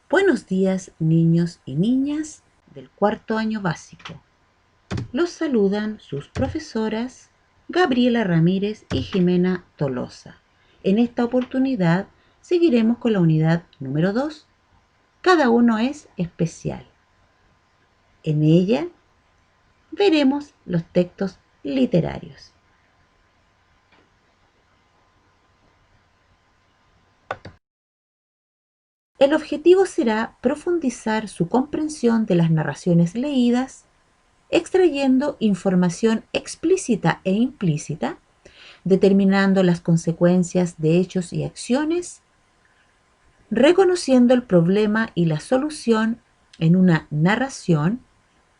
Buenos días, niños y niñas del cuarto año básico. Los saludan sus profesoras Gabriela Ramírez y Jimena Tolosa. En esta oportunidad seguiremos con la unidad número 2. Cada uno es especial. En ella veremos los textos literarios. El objetivo será profundizar su comprensión de las narraciones leídas, extrayendo información explícita e implícita, determinando las consecuencias de hechos y acciones, reconociendo el problema y la solución en una narración,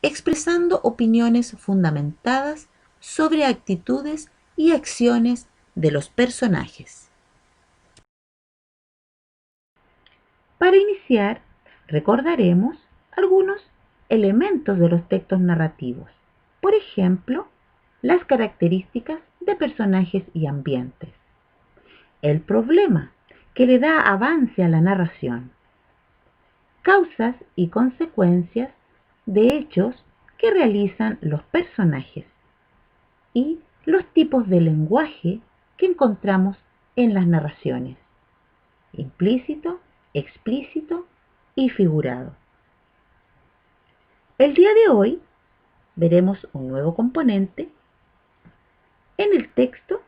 expresando opiniones fundamentadas sobre actitudes y acciones de los personajes. Para iniciar, recordaremos algunos elementos de los textos narrativos. Por ejemplo, las características de personajes y ambientes. El problema que le da avance a la narración. Causas y consecuencias de hechos que realizan los personajes. Y los tipos de lenguaje que encontramos en las narraciones. Implícito, explícito y figurado. El día de hoy veremos un nuevo componente en el texto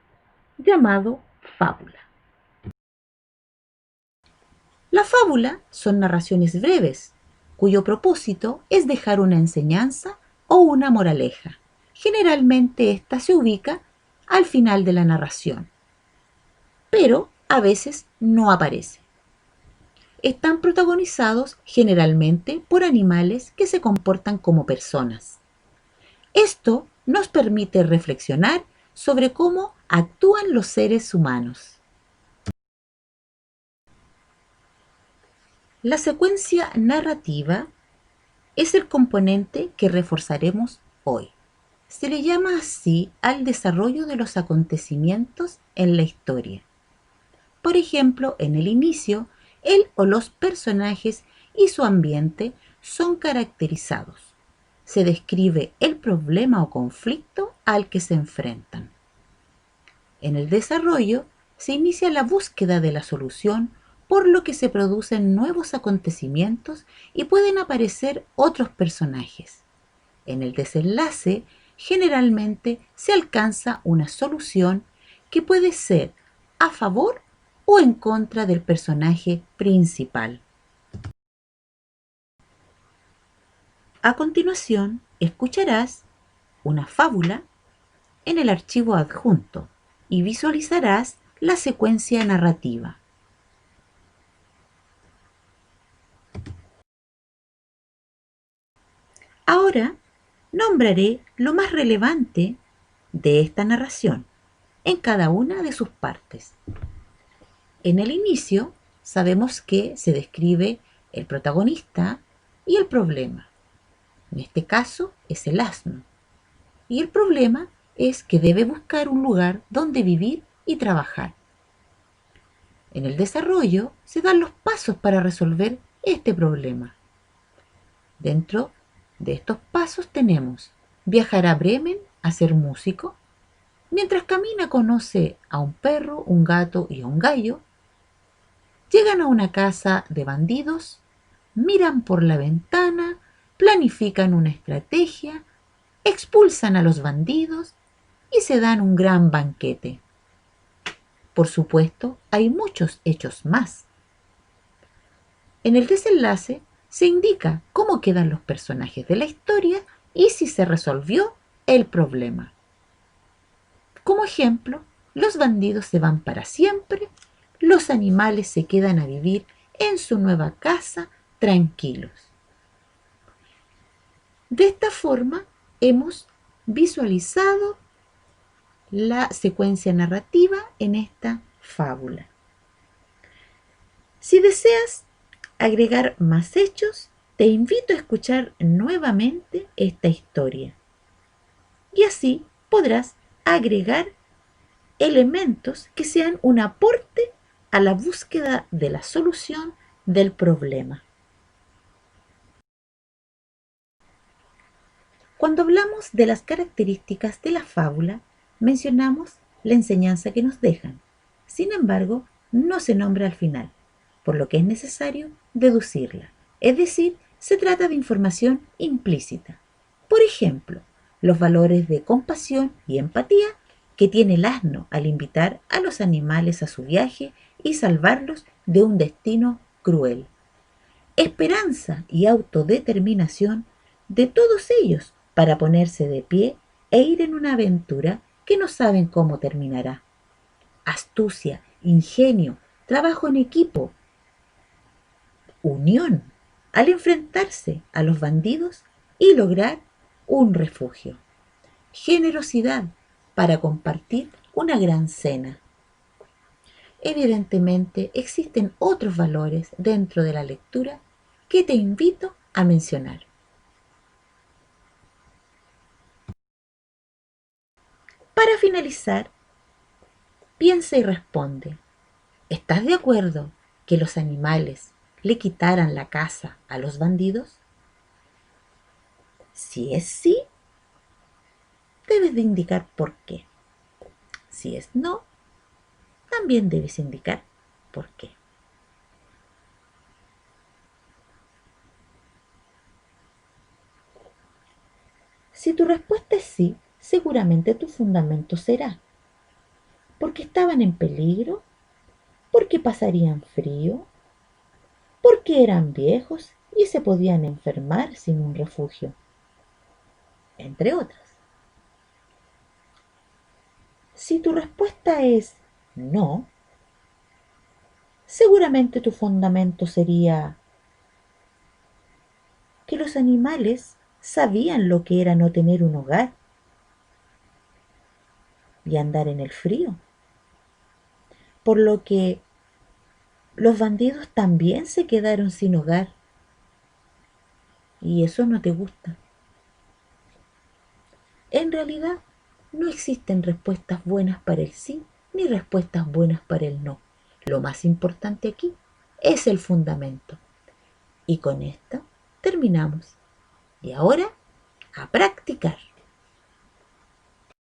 llamado fábula. La fábula son narraciones breves, cuyo propósito es dejar una enseñanza o una moraleja. Generalmente ésta se ubica al final de la narración, pero a veces no aparece. Están protagonizados generalmente por animales que se comportan como personas. Esto nos permite reflexionar sobre cómo actúan los seres humanos. La secuencia narrativa es el componente que reforzaremos hoy. Se le llama así al desarrollo de los acontecimientos en la historia. Por ejemplo, en el inicio, él o los personajes y su ambiente son caracterizados. Se describe el problema o conflicto al que se enfrentan. En el desarrollo se inicia la búsqueda de la solución, por lo que se producen nuevos acontecimientos y pueden aparecer otros personajes. En el desenlace, generalmente se alcanza una solución que puede ser a favor o en contra del personaje principal. A continuación, escucharás una fábula en el archivo adjunto y visualizarás la secuencia narrativa. Ahora nombraré lo más relevante de esta narración en cada una de sus partes. En el inicio sabemos que se describe el protagonista y el problema. En este caso es el asno. Y el problema es que debe buscar un lugar donde vivir y trabajar. En el desarrollo se dan los pasos para resolver este problema. Dentro de estos pasos tenemos viajar a Bremen a ser músico. Mientras camina conoce a un perro, un gato y a un gallo. Llegan a una casa de bandidos, miran por la ventana, planifican una estrategia, expulsan a los bandidos y se dan un gran banquete. Por supuesto, hay muchos hechos más. En el desenlace se indica cómo quedan los personajes de la historia y si se resolvió el problema. Como ejemplo, los bandidos se van para siempre, los animales se quedan a vivir en su nueva casa tranquilos. De esta forma hemos visualizado la secuencia narrativa en esta fábula. Si deseas agregar más hechos, te invito a escuchar nuevamente esta historia. Y así podrás agregar elementos que sean un aporte a la búsqueda de la solución del problema. Cuando hablamos de las características de la fábula, mencionamos la enseñanza que nos dejan. Sin embargo, no se nombra al final, por lo que es necesario deducirla. Es decir, se trata de información implícita. Por ejemplo, los valores de compasión y empatía que tiene el asno al invitar a los animales a su viaje y salvarlos de un destino cruel. Esperanza y autodeterminación de todos ellos para ponerse de pie e ir en una aventura que no saben cómo terminará. Astucia, ingenio, trabajo en equipo, unión, al enfrentarse a los bandidos y lograr un refugio. Generosidad para compartir una gran cena. Evidentemente existen otros valores dentro de la lectura que te invito a mencionar. Para finalizar, piensa y responde. ¿Estás de acuerdo que los animales le quitaran la casa a los bandidos? Si es sí, debes de indicar por qué. Si es no, también debes indicar por qué. Si tu respuesta es sí, seguramente tu fundamento será porque estaban en peligro, porque pasarían frío, porque eran viejos y se podían enfermar sin un refugio, entre otras. Si tu respuesta es no, seguramente tu fundamento sería que los animales sabían lo que era no tener un hogar y andar en el frío, por lo que los bandidos también se quedaron sin hogar y eso no te gusta. En realidad, no existen respuestas buenas para el sí ni respuestas buenas para el no. Lo más importante aquí es el fundamento. Y con esto terminamos. Y ahora, a practicar.